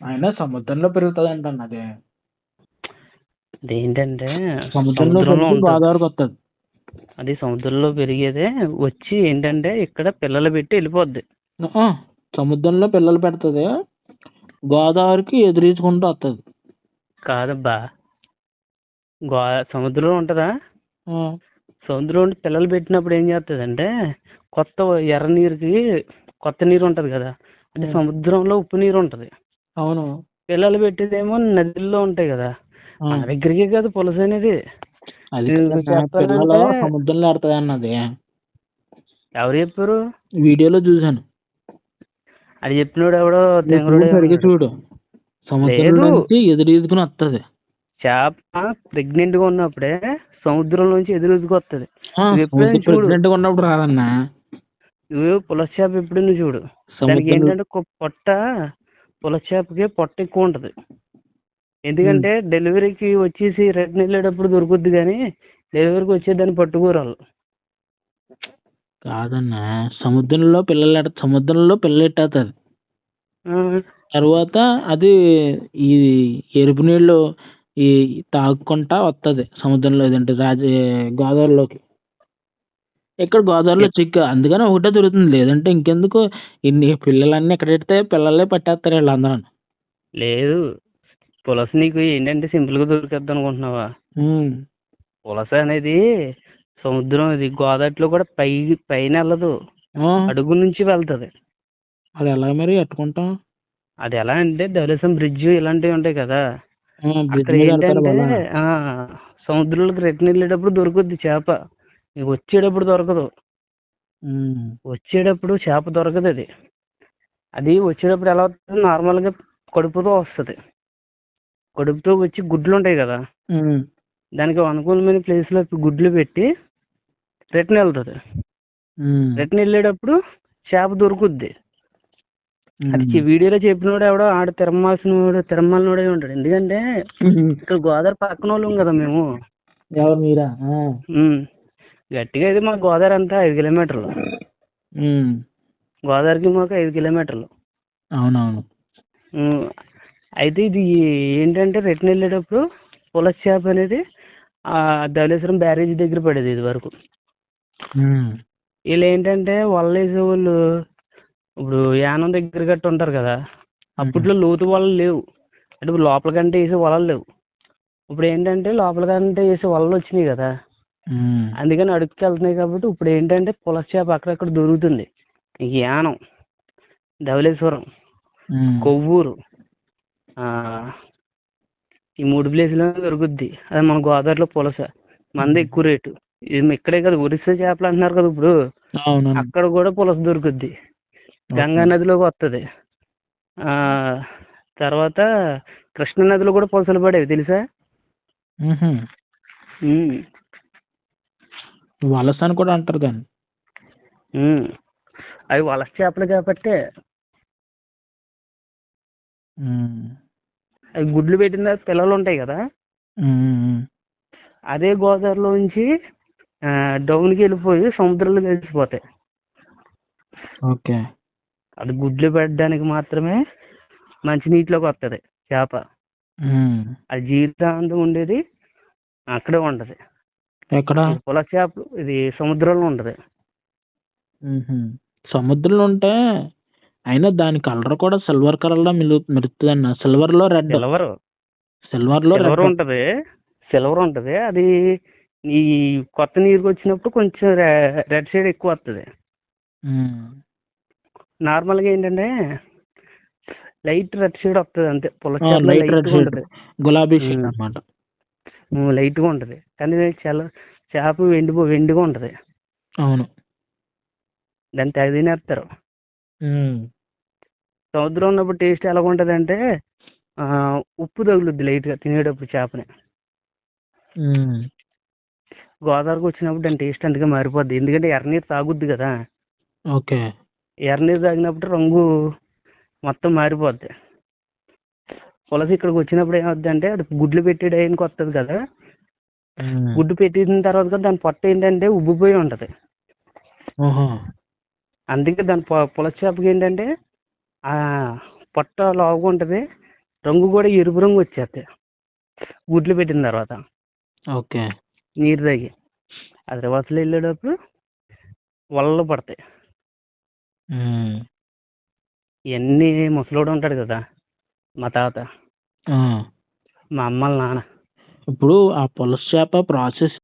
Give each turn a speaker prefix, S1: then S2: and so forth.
S1: అయినా సముద్రంలో పెరుగుతుందంట అది.
S2: అదేంటంటే
S1: సముద్రంలో
S2: సముద్రంలో
S1: పెరిగి
S2: ఉంటుంది.
S1: గోదావరికి వస్తుంది.
S2: అది సముద్రంలో పెరిగేదే వచ్చి ఏంటంటే ఇక్కడ పిల్లలు పెట్టి వెళ్ళిపోద్ది.
S1: సముద్రంలో పిల్లలు పెడుతుంది, గోదావరికి ఎదురీచుకుంటూ వస్తుంది.
S2: కాదబ్బా, సముద్రంలో ఉంటుందా, సముద్రంలో పిల్లలు పెట్టినప్పుడు ఏం చేస్తుందంటే కొత్త ఎర్ర నీరుకి కొత్త నీరు ఉంటుంది కదా, అంటే సముద్రంలో ఉప్పు నీరు ఉంటుంది.
S1: అవును.
S2: పిల్లలు పెట్టేదేమో నదుల్లో ఉంటాయి కదా, మన దగ్గరికి కదా పులస అనేది.
S1: అది పిల్లలు సముద్రంలో ఆడుతుంది అన్నది.
S2: ఎవరు చెప్పారు?
S1: వీడియోలో చూసాను.
S2: అది చెప్పినోడు ఎవడో తెంగరుడే
S1: సరిగ్గా చూడు, సముద్రంలో నుంచి ఎదురీదుకుని వస్తుంది.
S2: చేప ప్రెగ్నెంట్ గా ఉన్నప్పుడే సముద్రం నుంచి ఎదురుకు వస్తుంది.
S1: ప్రెగ్నెంట్ గా ఉన్నప్పుడు రాదన్నా.
S2: నువ్వు పులస చేప ఎప్పుడైనా చూడు, దానికి ఏంటంటే పొట్ట, పులస చేపకి పొట్ట ఎక్కువ ఉంటది. ఎందుకంటే డెలివరీకి వచ్చేసి రిటర్న్ వెళ్ళేటప్పుడు దొరుకుద్ది, కానీ డెలివరీకి వచ్చేదాన్ని పట్టుకోరాళ్ళు.
S1: కాదన్నా, సముద్రంలో పిల్లలు ఎట్టేస్తుంది. తర్వాత అది ఈ ఎరుపు నీళ్ళు ఈ తాగుకుంటా వస్తుంది సముద్రంలో, ఏదంటే గోదావరిలోకి. ఇక్కడ గోదావరిలో చిక్క, అందుకని ఒకటే దొరుకుతుంది. లేదంటే ఇంకెందుకు ఇన్ని పిల్లలన్నీ ఎక్కడ పెడితే పిల్లలే పట్టేస్తారు వీళ్ళందరూ.
S2: లేదు, పులస నీకు ఏంటంటే సింపుల్ గా దొరికేద్ది అనుకుంటున్నావా? పులస అనేది సముద్రం, ఇది గోదావరిలో కూడా పైన వెళ్ళదు, అడుగు నుంచి వెళ్తుంది.
S1: అది ఎలా మరి ఎట్టుకుంటాం?
S2: అది ఎలా అంటే ధవళేశ్వరం బ్రిడ్జ్ ఇలాంటివి ఉంటాయి కదా, అక్కడ ఏంటంటే సముద్రంలోకి రిటర్న్ వెళ్ళేటప్పుడు దొరుకుద్ది చేప, నీకు వచ్చేటప్పుడు దొరకదు. వచ్చేటప్పుడు చేప దొరకదు. అది వచ్చేటప్పుడు ఎలా వస్తుంది, నార్మల్గా కడుపుతో వస్తుంది. కడుపుతో వచ్చి గుడ్లు ఉంటాయి కదా, దానికి అనుకూలమైన ప్లేస్లో గుడ్లు పెట్టి రిటర్న్ వెళ్తుంది. రిటర్న్ వెళ్ళేటప్పుడు చేప దొరుకుద్ది. అది వీడియోలో చెప్పినోడు ఎవడో ఆడ తిరుమలనోడే ఉంటాడు. ఎందుకంటే ఇక్కడ గోదావరి పక్కన వాళ్ళం కదా మేము.
S1: మీరా?
S2: గట్టిగా అయితే మాకు గోదావరి అంతా 5 కిలోమీటర్లు. గోదావరికి మాకు 5 కిలోమీటర్లు.
S1: అవునవును.
S2: అయితే ఇది ఏంటంటే రిటర్న్ వెళ్ళేటప్పుడు పులస చేప అనేది ధవళేశ్వరం బ్యారేజ్ దగ్గర పడేది ఇది వరకు. వీళ్ళు ఏంటంటే వలలు వేసేవాళ్ళు, ఇప్పుడు యానం దగ్గర గట్ట ఉంటారు కదా, అప్పట్లో లోతు వలలు లేవు, అంటే లోపలికంటే వేసే వలలు లేవు. ఇప్పుడు ఏంటంటే లోపలికంటే వేసే వలలు వచ్చినాయి కదా, అందుకని అడుగుకి వెళ్తున్నాయి. కాబట్టి ఇప్పుడు ఏంటంటే పులస చేప అక్కడక్కడ దొరుకుతుంది. యానం, ధవళేశ్వరం, కొవ్వూరు, ఈ 3 ప్లేసుల్లో దొరుకుద్ది. అది మన గోదావరిలో పులస మంది ఎక్కువ రేటు. ఇక్కడే కదా ఒరిస్సా చేపలు అంటున్నారు కదా ఇప్పుడు, అక్కడ కూడా పులస దొరుకుద్ది. గంగా నదిలోకి వస్తుంది. తర్వాత కృష్ణా నదిలో కూడా పులసలు పడేవి తెలుసా?
S1: వలస అని కూడా అంటారు దాన్ని.
S2: అవి వలస చేపలు కాబట్టి అవి గుడ్లు పెట్టిన పిల్లలు ఉంటాయి కదా, అదే గోదావరిలో నుంచి డౌన్కి వెళ్ళిపోయి సముద్రంలో కలిసిపోతాయి.
S1: ఓకే.
S2: అది గుడ్లు పెట్టడానికి మాత్రమే మంచి నీటిలోకి వస్తుంది చేప. అది జీవితాంతం ఉండేది అక్కడే ఉంటది.
S1: ఎక్కడ?
S2: పులస చేప ఇది సముద్రంలో ఉంటది.
S1: సముద్రంలో ఉంటే అయినా దాని కలర్ కూడా సిల్వర్ కలర్ లో మెరుస్తుంది అన్న. సిల్వర్ లో రెడ్, సిల్వర్
S2: ఉంటది. సిల్వర్ ఉంటది. అది ఈ కొత్త నీరుకి వచ్చినప్పుడు కొంచెం రెడ్ షేడ్ ఎక్కువ వస్తుంది. నార్మల్గా ఏంటంటే లైట్ రెడ్ షేడ్ వస్తుంది అంతే. పులస చేప లైట్గా ఉంటది,
S1: గులాబీ షేడ్ అన్నమాట,
S2: లైట్గా ఉంటది. కానీ చేప వెండిగా ఉంటది.
S1: అవును,
S2: దాన్ని తెగ తినేస్తారు. సముద్రం ఉన్నప్పుడు టేస్ట్ ఎలా ఉంటుంది అంటే ఉప్పు తగులుద్ది లైట్గా తినేటప్పుడు చేపని. గోదావరికి వచ్చినప్పుడు దాని టేస్ట్ అందుకే మారిపోద్ది. ఎందుకంటే ఎర్రనీరు తాగుద్ది కదా.
S1: ఓకే.
S2: ఎర్రనీరు తాగినప్పుడు రంగు మొత్తం మారిపోద్ది. పులస ఇక్కడికి వచ్చినప్పుడు ఏమవుద్ది అంటే అది గుడ్లు పెట్టి డైన్కి వస్తుంది కదా, గుడ్డు పెట్టిన తర్వాత కూడా దాని పొట్ట ఏంటంటే ఉబ్బిపోయి ఉంటుంది. అందుకే దాని పులస చేపకి ఏంటంటే పొట్ట లావుగా ఉంటుంది, రంగు కూడా ఎరుపు రంగు వచ్చేస్తాయి గుడ్లు పెట్టిన తర్వాత
S1: ఓకే.
S2: నీరు తాగి. ఆ రివర్స్లో వెళ్ళేటప్పుడు వలలు పడతాయి.
S1: హ్మ్.
S2: ఇవన్నీ ముసలోడు ఉంటాడు కదా మా తాత,
S1: ఆ!
S2: మా అమ్మ వాళ్ళ నాన్న.
S1: ఇప్పుడు ఆ పులస చేప ప్రాసెస్